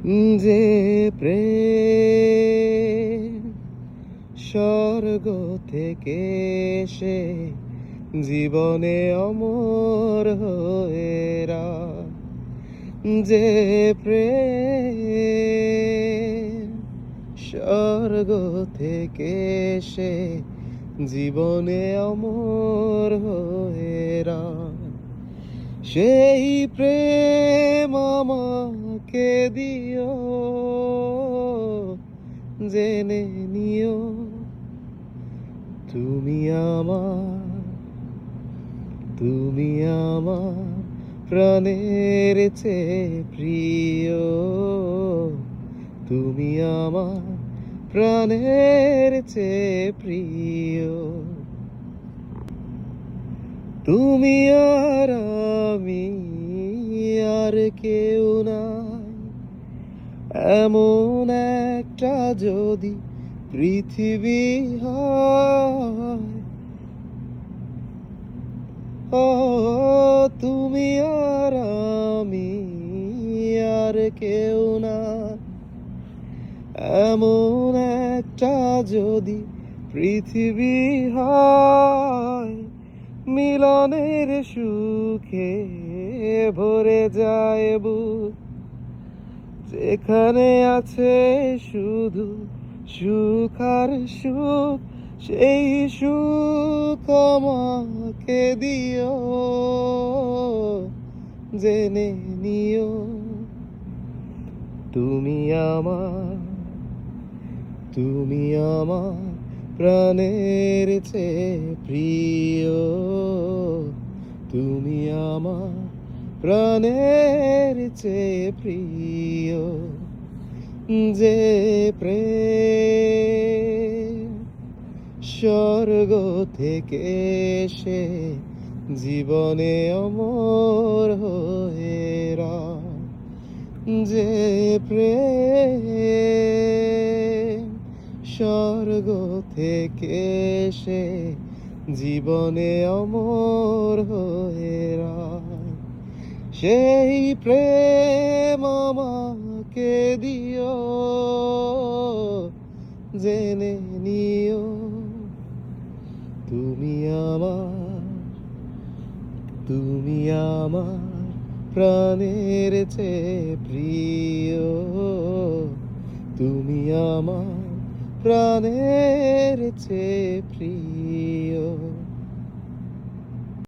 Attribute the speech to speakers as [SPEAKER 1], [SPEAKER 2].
[SPEAKER 1] যে প্রেম স্বর্গ থেকে এসে জীবনে অমর হয়ে রয়। যে প্রেম স্বর্গ থেকে এসে জীবনে অমর হয়ে রয়, সেই প্রেম আমাকে দিও, জেনে নিও তুমি আমার, তুমি আমার প্রাণের চেয়ে প্রিয়, তুমি আমার প্রাণের চেয়ে প্রিয়। তুমি আর আমি আর কেউ নাই, এমন একটা যদি পৃথিবী হয়। ও তুমি আর আমি আর কেউ নাই, এমন একটা যদি পৃথিবী হয়। মিলনের সুখে ভরে যায় বুক, যেখানে আছে শুধু সুখ আর সুখ, সেই সুখ আমাকে দিও, জেনে নিও তুমি আমার, তুমি আমার প্রাণের চেয়ে প্রিয়, তুমি আমার প্রাণের চেয়ে প্রিয়। যে প্রেম স্বর্গ থেকে এসে জীবনে অমর হয়ে রয়, যে প্রেম স্বর্গ থেকে এসে জীবনে অমর হয়ে রয়, সেই প্রেম আমাকে দিও, জেনে নিও তুমি আমার, তুমি আমার প্রাণের চেয়ে প্রিয়, তুমি আমার প্রাণের চেয়ে প্রিয়।